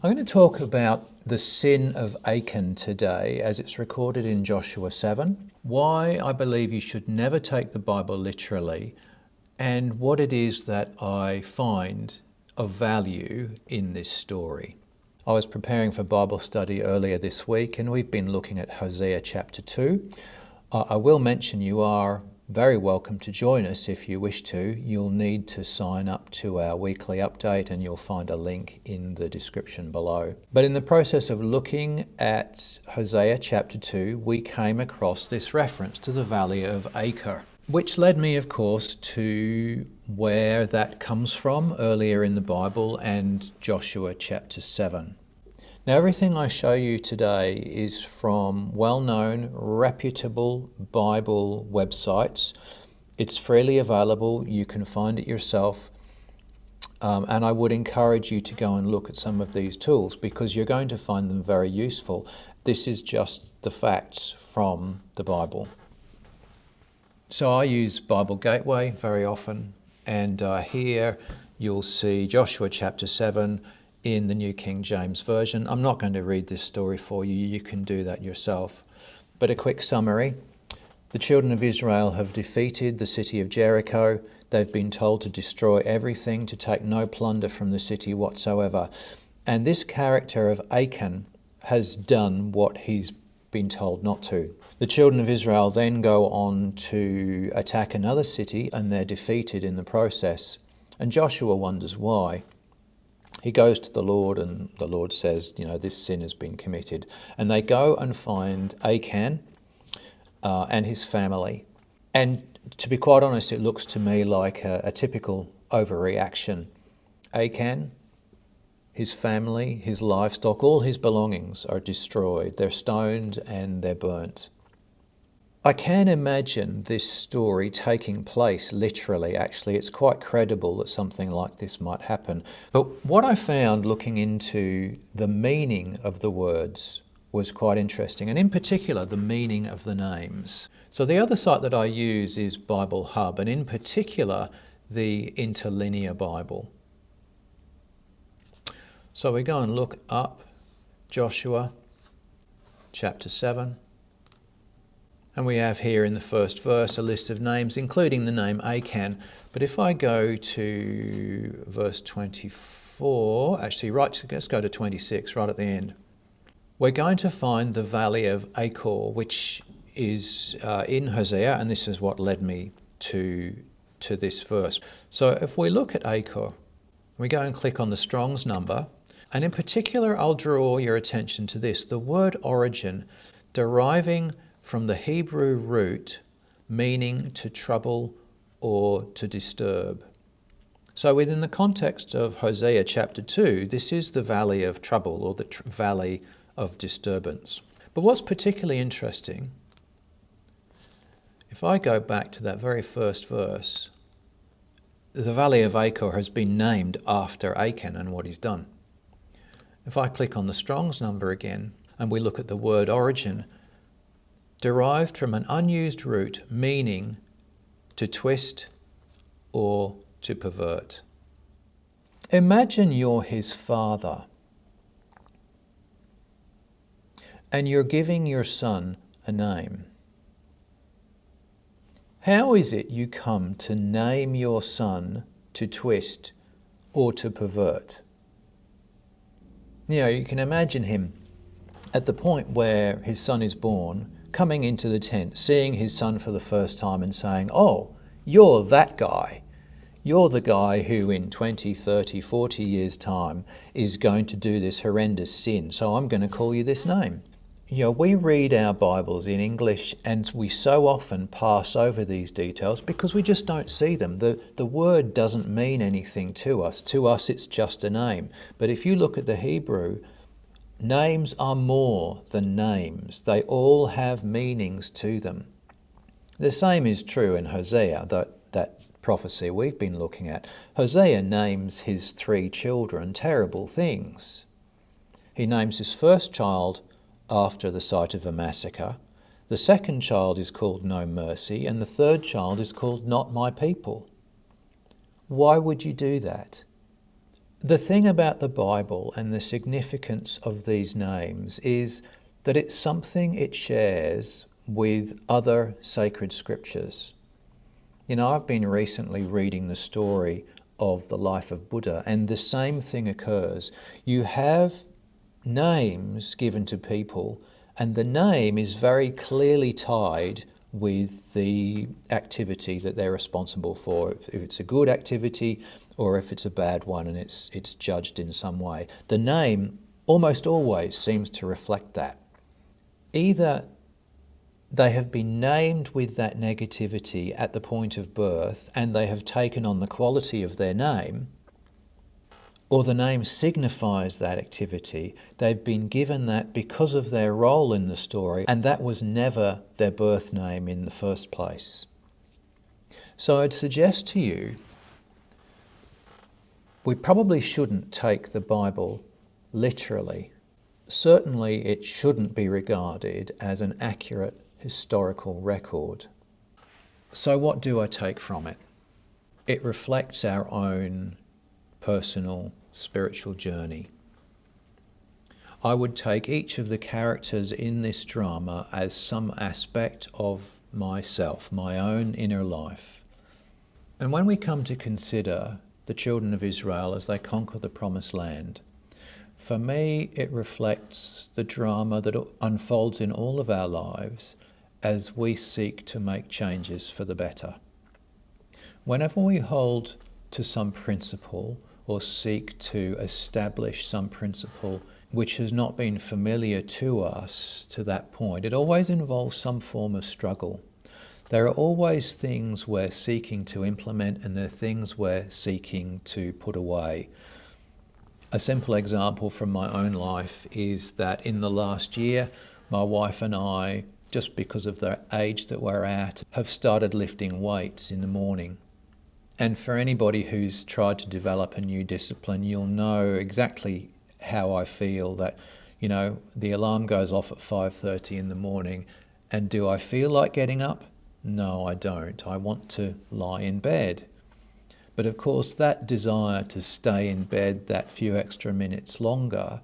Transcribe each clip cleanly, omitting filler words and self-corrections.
I'm going to talk about the sin of Achan today as it's recorded in Joshua 7, why I believe you should never take the Bible literally, and what it is that I find of value in this story. I was preparing for Bible study earlier this week and we've been looking at Hosea chapter 2. I will mention you are very welcome to join us if you wish to. You'll need to sign up to our weekly update and you'll find a link in the description below. But in the process of looking at Hosea chapter 2, we came across this reference to the valley of Achan, which led me, of course, to where that comes from earlier in the Bible and Joshua chapter 7. Now, everything I show you today is from well-known, reputable Bible websites. It's freely available. You can find it yourself. And I would encourage you to go and look at some of these tools because you're going to find them very useful. This is just the facts from the Bible. So I use Bible Gateway very often, and here you'll see Joshua chapter 7 in the New King James Version. I'm not going to read this story for you, you can do that yourself. But a quick summary. The children of Israel have defeated the city of Jericho. They've been told to destroy everything, to take no plunder from the city whatsoever. And this character of Achan has done what he's been told not to. The children of Israel then go on to attack another city and they're defeated in the process. And Joshua wonders why. He goes to the Lord and the Lord says, this sin has been committed. And they go and find Achan and his family. And to be quite honest, it looks to me like a typical overreaction. Achan, his family, his livestock, all his belongings are destroyed. They're stoned and they're burnt. I can imagine this story taking place literally, actually. It's quite credible that something like this might happen. But what I found looking into the meaning of the words was quite interesting, and in particular, the meaning of the names. So the other site that I use is Bible Hub, and in particular, the Interlinear Bible. So we go and look up Joshua chapter 7. And we have here in the first verse a list of names, including the name Achan. But if I go to verse 24, actually, let's go to 26, right at the end. We're going to find the valley of Achan, which is in Hosea, and this is what led me to this verse. So if we look at Achan, we go and click on the Strong's number, and in particular, I'll draw your attention to this, the word origin, deriving from the Hebrew root meaning to trouble or to disturb. So within the context of Hosea chapter 2, this is the valley of trouble or the valley of disturbance. But what's particularly interesting, if I go back to that very first verse, the valley of Achan has been named after Achan and what he's done. If I click on the Strong's number again and we look at the word origin, derived from an unused root meaning to twist or to pervert. Imagine you're his father and you're giving your son a name. How is it you come to name your son to twist or to pervert? You can imagine him at the point where his son is born, coming into the tent, seeing his son for the first time and saying, "Oh, you're that guy. You're the guy who in 20, 30, 40 years' time is going to do this horrendous sin, so I'm going to call you this name." We read our Bibles in English and we so often pass over these details because we just don't see them. The word doesn't mean anything to us. To us, it's just a name. But if you look at the Hebrew, names are more than names. They all have meanings to them. The same is true in Hosea, that prophecy we've been looking at. Hosea names his 3 children terrible things. He names his first child after the site of a massacre. The second child is called No Mercy, and the third child is called Not My People. Why would you do that? The thing about the Bible and the significance of these names is that it's something it shares with other sacred scriptures. You know, I've been recently reading the story of the life of Buddha, and the same thing occurs. You have names given to people, and the name is very clearly tied with the activity that they're responsible for. If it's a good activity or if it's a bad one and it's judged in some way. The name almost always seems to reflect that. Either they have been named with that negativity at the point of birth and they have taken on the quality of their name, or the name signifies that activity. They've been given that because of their role in the story, and that was never their birth name in the first place. So I'd suggest to you, we probably shouldn't take the Bible literally. Certainly it shouldn't be regarded as an accurate historical record. So what do I take from it? It reflects our own personal spiritual journey. I would take each of the characters in this drama as some aspect of myself, my own inner life. And when we come to consider the children of Israel as they conquer the Promised Land, for me it reflects the drama that unfolds in all of our lives as we seek to make changes for the better. Whenever we hold to some principle or seek to establish some principle which has not been familiar to us to that point, it always involves some form of struggle. There are always things we're seeking to implement and there are things we're seeking to put away. A simple example from my own life is that in the last year, my wife and I, just because of the age that we're at, have started lifting weights in the morning. And for anybody who's tried to develop a new discipline, you'll know exactly how I feel that, you know, the alarm goes off at 5:30 in the morning, and do I feel like getting up? No, I don't. I want to lie in bed. But of course, that desire to stay in bed that few extra minutes longer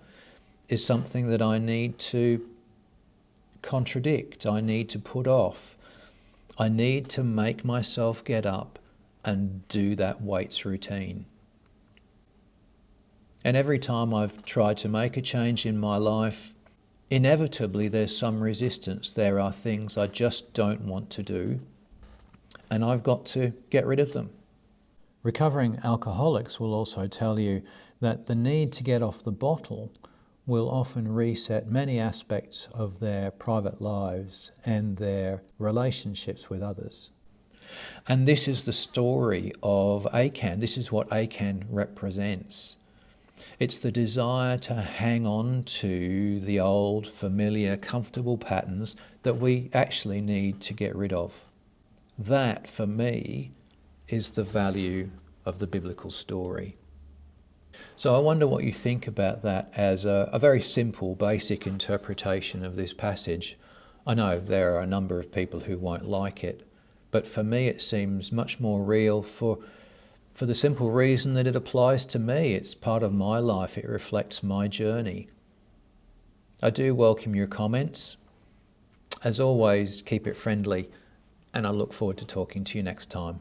is something that I need to contradict. I need to put off. I need to make myself get up and do that weights routine. And every time I've tried to make a change in my life, inevitably there's some resistance. There are things I just don't want to do, and I've got to get rid of them. Recovering alcoholics will also tell you that the need to get off the bottle will often reset many aspects of their private lives and their relationships with others. And this is the story of Achan. This is what Achan represents. It's the desire to hang on to the old, familiar, comfortable patterns that we actually need to get rid of. That, for me, is the value of the biblical story. So I wonder what you think about that as a very simple, basic interpretation of this passage. I know there are a number of people who won't like it, but for me it seems much more real for the simple reason that it applies to me. It's part of my life. It reflects my journey. I do welcome your comments. As always, keep it friendly, and I look forward to talking to you next time.